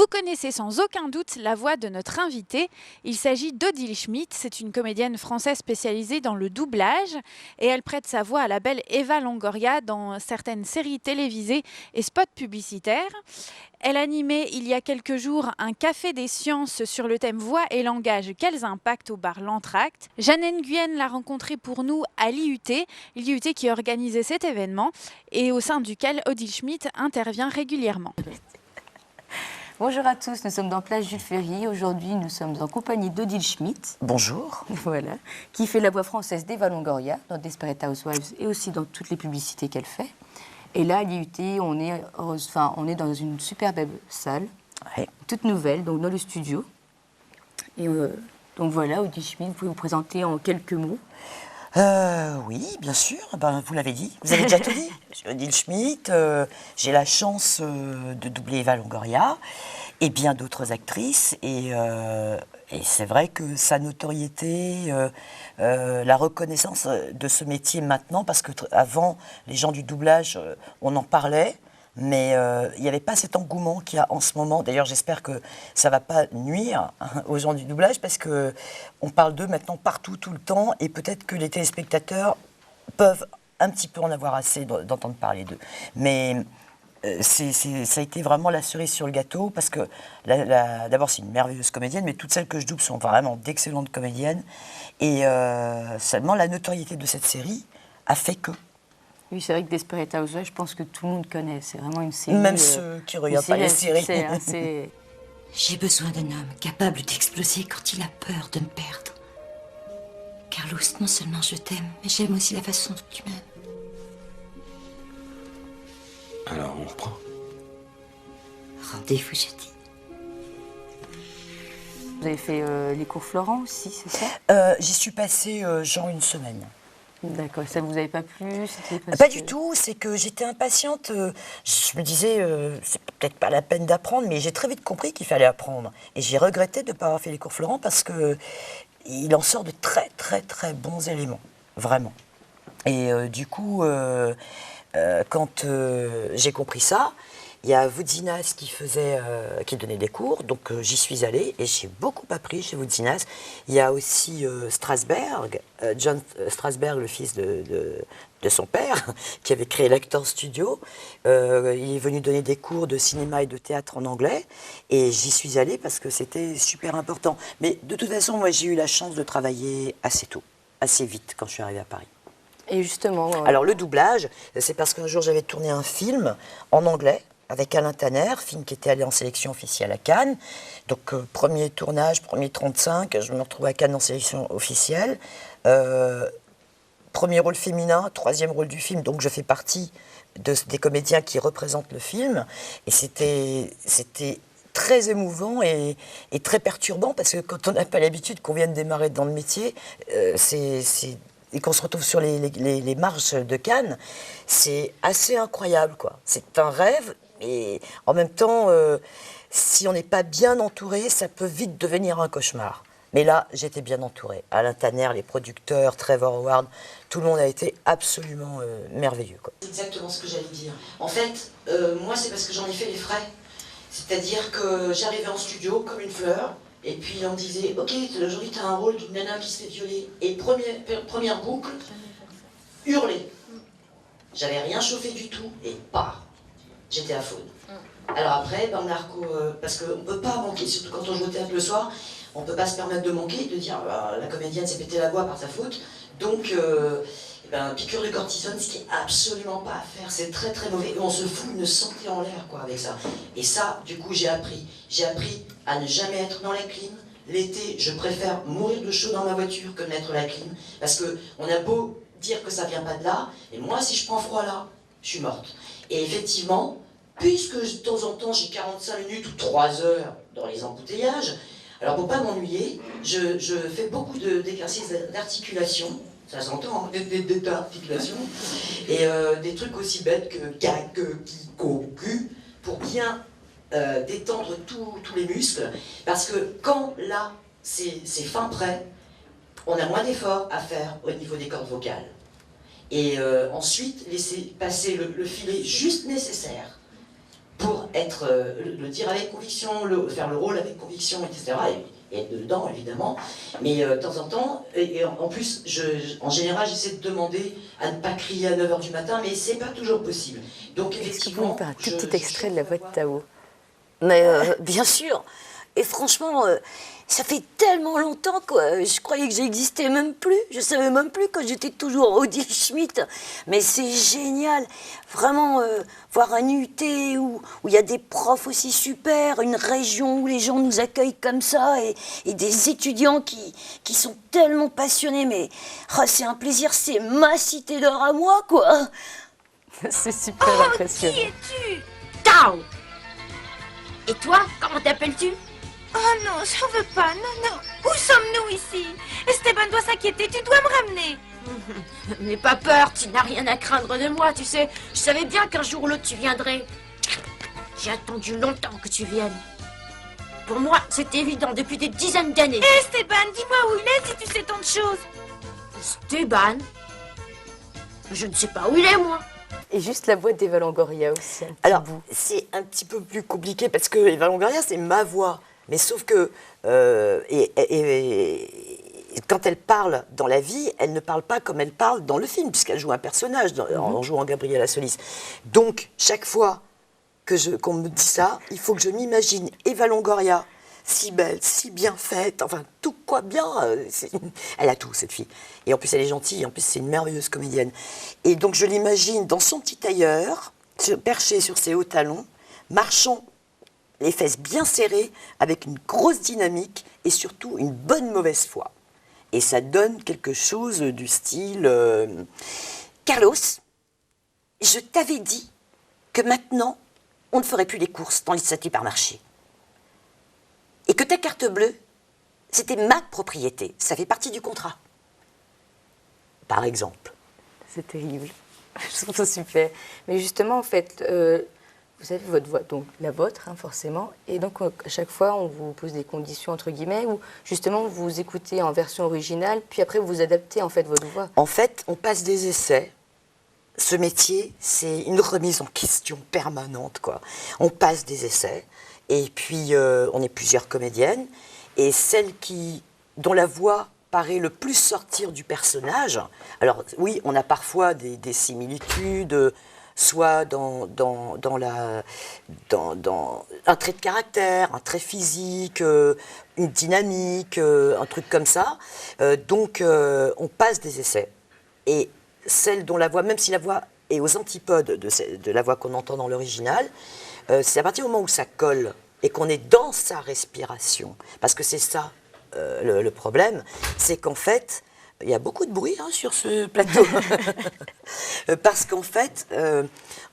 Vous connaissez sans aucun doute la voix de notre invitée. Il s'agit d'Odile Schmidt. C'est une comédienne française spécialisée dans le doublage et elle prête sa voix à la belle Eva Longoria dans certaines séries télévisées et spots publicitaires. Elle animait il y a quelques jours un café des sciences sur le thème voix et langage, quels impacts au bar L'Entracte. Jeanne Nguyen l'a rencontrée pour nous à l'IUT qui organisait cet événement et au sein duquel Odile Schmidt intervient régulièrement. Bonjour à tous, nous sommes dans Place Jules Ferry. Aujourd'hui, nous sommes en compagnie d'Odile Schmidt. Bonjour. Voilà, qui fait la voix française d'Eva Longoria dans Desperate Housewives et aussi dans toutes les publicités qu'elle fait. Et là, à l'IUT, on est dans une super belle salle, Ouais. toute nouvelle, donc dans le studio. Et donc voilà, Odile Schmidt, vous pouvez vous présenter en quelques mots. Oui, bien sûr, vous l'avez dit, vous avez déjà tout dit. Je suis Odile Schmidt, j'ai la chance de doubler Eva Longoria et bien d'autres actrices. Et c'est vrai que sa notoriété, la reconnaissance de ce métier maintenant, parce qu'avant, les gens du doublage, on en parlait, mais il n'y avait pas cet engouement qu'il y a en ce moment. D'ailleurs, j'espère que ça ne va pas nuire aux gens du doublage, parce qu'on parle d'eux maintenant partout, tout le temps, et peut-être que les téléspectateurs peuvent un petit peu en avoir assez d'entendre parler d'eux. Mais ça a été vraiment la cerise sur le gâteau, parce que d'abord, c'est une merveilleuse comédienne, mais toutes celles que je double sont vraiment d'excellentes comédiennes. Et seulement la notoriété de cette série a fait que... Oui, c'est vrai que Desperate Housewives, je pense que tout le monde connaît. C'est vraiment une série... Même ceux qui ne regardent pas les séries. J'ai besoin d'un homme capable d'exploser quand il a peur de me perdre. Carlos, non seulement je t'aime, mais j'aime aussi la façon dont tu m'aimes. Alors, on reprend. Rendez-vous jeudi. Vous avez fait les cours Florent aussi, c'est ça? J'y suis passée genre une semaine. D'accord, ça ne vous avait pas plu? Pas du tout, c'est que j'étais impatiente. Je me disais, c'est peut-être pas la peine d'apprendre, mais j'ai très vite compris qu'il fallait apprendre. Et j'ai regretté de ne pas avoir fait les cours Florent, parce qu'il en sort de très très très bons éléments, vraiment. Et du coup, quand j'ai compris ça, il y a Voudzinas qui donnait des cours, donc j'y suis allée et j'ai beaucoup appris chez Voudzinas. Il y a aussi Strasberg, John Strasberg, le fils de son père, qui avait créé l'Actor Studio. Il est venu donner des cours de cinéma et de théâtre en anglais, et j'y suis allée parce que c'était super important. Mais de toute façon, moi j'ai eu la chance de travailler assez tôt, assez vite quand je suis arrivée à Paris. Et justement... Alors le doublage, c'est parce qu'un jour j'avais tourné un film en anglais, avec Alain Tanner, film qui était allé en sélection officielle à Cannes. Donc, premier tournage, premier 35, je me retrouve à Cannes en sélection officielle. Premier rôle féminin, troisième rôle du film, donc je fais partie des comédiens qui représentent le film. Et c'était très émouvant et très perturbant, parce que quand on n'a pas l'habitude qu'on vienne démarrer dans le métier, et qu'on se retrouve sur les marches de Cannes, c'est assez incroyable, quoi. C'est un rêve. Et en même temps, si on n'est pas bien entouré, ça peut vite devenir un cauchemar. Mais là, j'étais bien entourée. Alain Tanner, les producteurs, Trevor Howard, tout le monde a été absolument merveilleux, quoi. C'est exactement ce que j'allais dire. En fait, moi, c'est parce que j'en ai fait les frais. C'est-à-dire que j'arrivais en studio comme une fleur, et puis on me disait, ok, aujourd'hui, tu as un rôle d'une nana qui se fait violer. Et première boucle, hurler. J'avais rien chauffé du tout, et paf, j'étais à faune. Alors après, parce qu'on ne peut pas manquer, surtout quand on joue au théâtre le soir, on ne peut pas se permettre de manquer, de dire la comédienne s'est pété la voix par sa faute, donc piqûre de cortisone, ce qui est absolument pas à faire, c'est très très mauvais, et on se fout une santé en l'air, quoi, avec ça. Et ça, du coup, j'ai appris à ne jamais être dans la clim. L'été, je préfère mourir de chaud dans ma voiture que de mettre la clim, parce qu'on a beau dire que ça vient pas de là, et moi, si je prends froid là, je suis morte. Et effectivement, puisque de temps en temps j'ai 45 minutes ou 3 heures dans les embouteillages, alors pour pas m'ennuyer, je fais beaucoup d'exercices d'articulation, ça s'entend, hein, d'articulation, et des trucs aussi bêtes que gag, qui, cocu, pour bien détendre tous les muscles, parce que quand là, c'est fin prêt, on a moins d'efforts à faire au niveau des cordes vocales. Et ensuite, laisser passer le filet juste nécessaire pour être, le dire avec conviction, faire le rôle avec conviction, etc. Et être dedans, évidemment. Mais de temps en temps, et en plus, en général, j'essaie de demander à ne pas crier à 9 h du matin, mais c'est pas toujours possible. Donc, Est-ce que vous pouvez effectivement. nous faire un tout petit extrait de la voix de Tao? Mais bien sûr. Et franchement, ça fait tellement longtemps que je croyais que j'existais même plus. Je savais même plus que j'étais toujours Odile Schmitt. Mais c'est génial. Vraiment, voir un UT où il y a des profs aussi super, une région où les gens nous accueillent comme ça et des étudiants qui sont tellement passionnés. Mais c'est un plaisir, c'est ma cité d'or à moi, quoi. C'est super impressionnant. Qui es-tu? Tao. Et toi, comment t'appelles-tu? Oh non, j'en veux pas, non, non. Où sommes-nous ici? Esteban doit s'inquiéter, tu dois me ramener. N'aie pas peur, tu n'as rien à craindre de moi, tu sais. Je savais bien qu'un jour ou l'autre tu viendrais. J'ai attendu longtemps que tu viennes. Pour moi, c'était évident depuis des dizaines d'années. Esteban, dis-moi où il est si tu sais tant de choses. Esteban? Je ne sais pas où il est, moi. Et juste la voix d'Eva Longoria aussi. Un petit Alors, bout. c'est un petit peu plus compliqué parce que Eva Longoria, c'est ma voix. Mais sauf que quand elle parle dans la vie, elle ne parle pas comme elle parle dans le film, puisqu'elle joue un personnage en jouant Gabriela Solis. Donc, chaque fois qu'on me dit ça, il faut que je m'imagine Eva Longoria, si belle, si bien faite, enfin, tout quoi bien. Elle a tout, cette fille. Et en plus, elle est gentille, en plus, c'est une merveilleuse comédienne. Et donc, je l'imagine dans son petit tailleur, perché sur ses hauts talons, marchant les fesses bien serrées, avec une grosse dynamique et surtout une bonne mauvaise foi. Et ça donne quelque chose du style... Carlos, je t'avais dit que maintenant, on ne ferait plus les courses dans les supermarchés. Et que ta carte bleue, c'était ma propriété. Ça fait partie du contrat. Par exemple. C'est terrible. Je trouve ça super. Mais justement, en fait, vous avez votre voix, donc la vôtre, hein, forcément. Et donc, à chaque fois, on vous pose des conditions, entre guillemets, où justement, vous écoutez en version originale, puis après, vous adaptez, en fait, votre voix. En fait, on passe des essais. Ce métier, c'est une remise en question permanente, quoi. On passe des essais, et puis on est plusieurs comédiennes, et celle dont la voix paraît le plus sortir du personnage. Alors oui, on a parfois des similitudes, soit dans un trait de caractère, un trait physique, une dynamique, un truc comme ça. Donc on passe des essais. Et celle dont la voix, même si la voix est aux antipodes de la voix qu'on entend dans l'original, c'est à partir du moment où ça colle et qu'on est dans sa respiration, parce que c'est ça le problème, c'est qu'en fait, il y a beaucoup de bruit sur ce plateau, parce qu'en fait,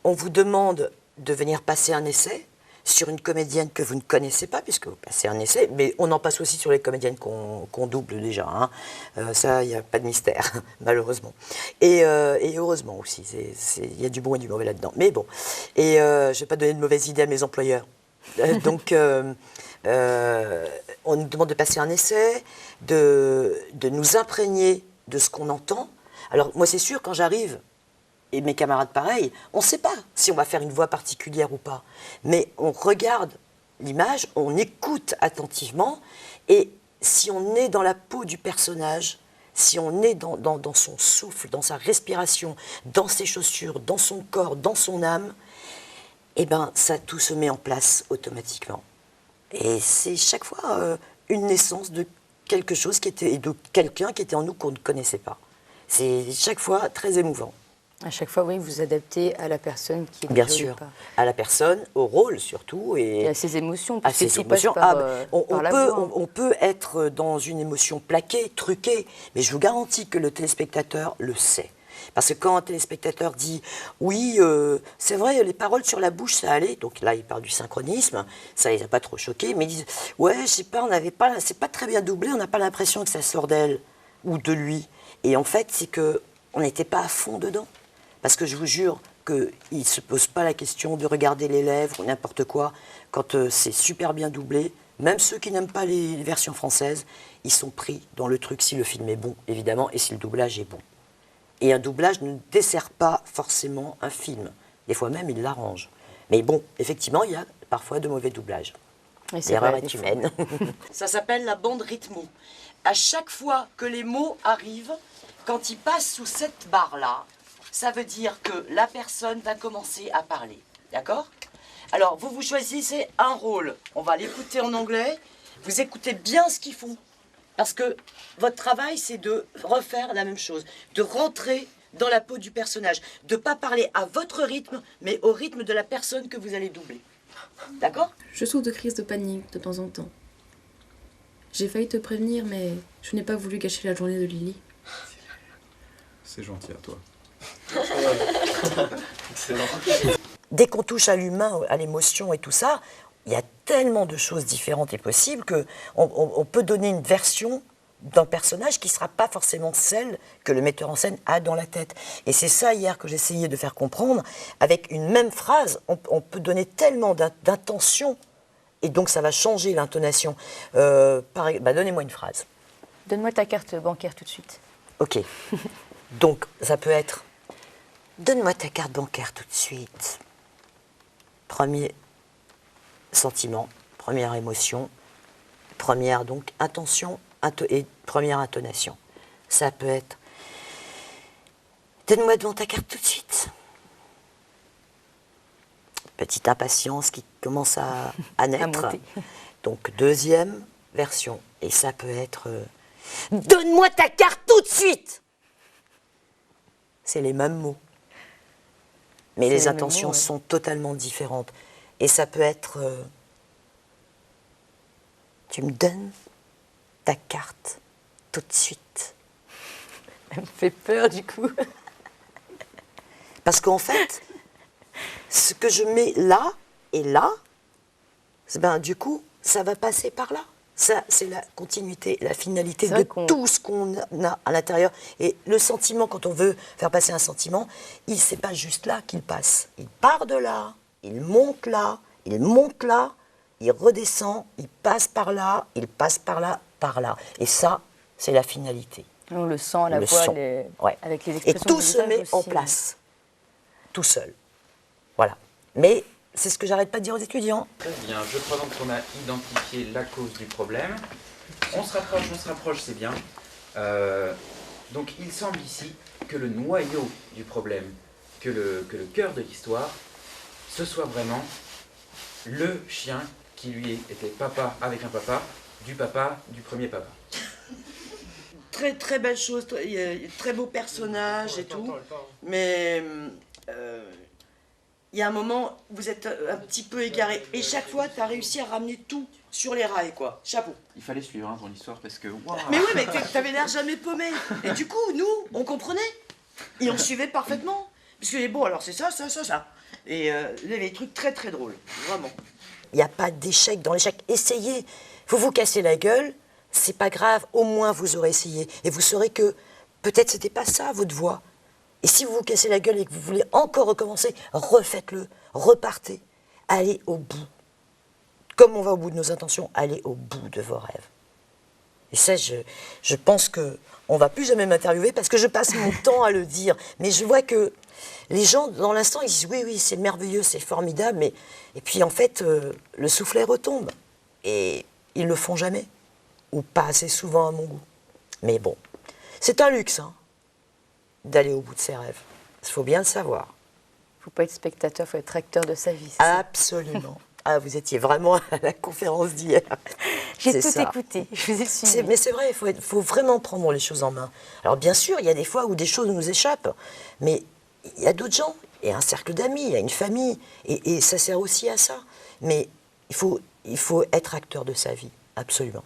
on vous demande de venir passer un essai sur une comédienne que vous ne connaissez pas, puisque vous passez un essai, mais on en passe aussi sur les comédiennes qu'on double déjà. Hein. Ça, il n'y a pas de mystère, malheureusement. Et heureusement aussi, il y a du bon et du mauvais là-dedans. Mais bon, et je ne vais pas donner de mauvaises idées à mes employeurs. Donc, on nous demande de passer un essai, de nous imprégner de ce qu'on entend. Alors, moi, c'est sûr, quand j'arrive, et mes camarades pareil, on ne sait pas si on va faire une voix particulière ou pas. Mais on regarde l'image, on écoute attentivement, et si on est dans la peau du personnage, si on est dans son souffle, dans sa respiration, dans ses chaussures, dans son corps, dans son âme, eh ben, ça tout se met en place automatiquement. Et c'est chaque fois une naissance de quelque chose de quelqu'un qui était en nous qu'on ne connaissait pas. C'est chaque fois très émouvant. À chaque fois, oui, vous adaptez à la personne qui est Bien déjà au sûr, départ. à la personne, au rôle surtout. Et à ses émotions. À parce que ses tout passe émotions. par, On la peut, voix. on peut être dans une émotion plaquée, truquée, mais je vous garantis que le téléspectateur le sait. Parce que quand un téléspectateur dit « Oui, c'est vrai, les paroles sur la bouche, ça allait », donc là, il parle du synchronisme, ça les a pas trop choqués, mais ils disent « Ouais, je sais pas, c'est pas très bien doublé, on n'a pas l'impression que ça sort d'elle ou de lui ». Et en fait, c'est qu'on n'était pas à fond dedans. Parce que je vous jure qu'ils ne se posent pas la question de regarder les lèvres ou n'importe quoi. Quand c'est super bien doublé, même ceux qui n'aiment pas les versions françaises, ils sont pris dans le truc si le film est bon, évidemment, et si le doublage est bon. Et un doublage ne dessert pas forcément un film. Des fois même, il l'arrange. Mais bon, effectivement, il y a parfois de mauvais doublages. Et c'est L'erreur vrai, est des fois. humaine. Ça s'appelle la bande rythmo. À chaque fois que les mots arrivent, quand ils passent sous cette barre-là, ça veut dire que la personne va commencer à parler. D'accord? Alors, vous choisissez un rôle. On va l'écouter en anglais. Vous écoutez bien ce qu'ils font. Parce que votre travail, c'est de refaire la même chose. De rentrer dans la peau du personnage. De ne pas parler à votre rythme, mais au rythme de la personne que vous allez doubler. D'accord? Je souffre de crises de panique de temps en temps. J'ai failli te prévenir, mais je n'ai pas voulu gâcher la journée de Lily. C'est gentil à toi. Dès qu'on touche à l'humain, à l'émotion et tout ça, il y a tellement de choses différentes et possibles qu'on peut donner une version d'un personnage qui ne sera pas forcément celle que le metteur en scène a dans la tête. Et c'est ça hier que j'essayais de faire comprendre. Avec une même phrase, on peut donner tellement d'intention et donc ça va changer l'intonation. Donnez-moi une phrase. Donne-moi ta carte bancaire tout de suite. Ok. Donc ça peut être « Donne-moi ta carte bancaire tout de suite ». Premier sentiment, première émotion, première donc intention et première intonation. Ça peut être « Donne-moi donc ta carte tout de suite ». Petite impatience qui commence à naître. monter. Donc deuxième version. Et ça peut être Donne-moi ta carte tout de suite. C'est les mêmes mots. Mais les intentions sont totalement différentes. Et ça peut être Tu me donnes ta carte tout de suite. Elle me fait peur du coup. Parce qu'en fait, ce que je mets là et là, du coup, ça va passer par là. Ça, c'est la continuité, la finalité de tout ce qu'on a à l'intérieur. Et le sentiment, quand on veut faire passer un sentiment, c'est pas juste là qu'il passe. Il part de là, il monte là, il redescend, il passe par là, il passe par là, par là. Et ça, c'est la finalité. On le sent à la voix, Ouais. avec les Et expressions tout du se visage met aussi. en place, tout seul. Voilà. Mais c'est ce que j'arrête pas de dire aux étudiants. Très bien, je crois donc qu'on a identifié la cause du problème. On se rapproche, c'est bien. Donc il semble ici que le noyau du problème, que le cœur de l'histoire, ce soit vraiment le chien qui lui était papa avec un papa du premier papa. Très très belle chose, très beau personnage et tout, mais il y a un moment, vous êtes un petit peu égaré, et chaque fois, tu as réussi à ramener tout sur les rails, quoi. Chapeau. Il fallait suivre ton histoire parce que... Wow. Mais oui, mais t'avais l'air jamais paumé. Et du coup, nous, on comprenait, et on suivait parfaitement. Parce que bon, alors c'est ça. Et il y avait des trucs très très drôles, vraiment. Il n'y a pas d'échec dans l'échec. Essayez. Vous vous cassez la gueule, c'est pas grave, au moins vous aurez essayé. Et vous saurez que peut-être c'était pas ça votre voix. Et si vous vous cassez la gueule et que vous voulez encore recommencer, refaites-le, repartez, allez au bout. Comme on va au bout de nos intentions, allez au bout de vos rêves. Et ça, je pense qu'on ne va plus jamais m'interviewer parce que je passe mon temps à le dire. Mais je vois que les gens, dans l'instant, ils disent oui, c'est merveilleux, c'est formidable. Mais... Et puis en fait, le soufflet retombe. Et ils ne le font jamais. Ou pas assez souvent à mon goût. Mais bon, c'est un luxe, hein, d'aller au bout de ses rêves. Il faut bien le savoir. Il ne faut pas être spectateur, il faut être acteur de sa vie. Absolument. Ah, vous étiez vraiment à la conférence d'hier. J'ai tout écouté, je vous ai suivi. Mais c'est vrai, il faut vraiment prendre les choses en main. Alors bien sûr, il y a des fois où des choses nous échappent, mais il y a d'autres gens, il y a un cercle d'amis, il y a une famille, et ça sert aussi à ça. Mais il faut être acteur de sa vie, absolument.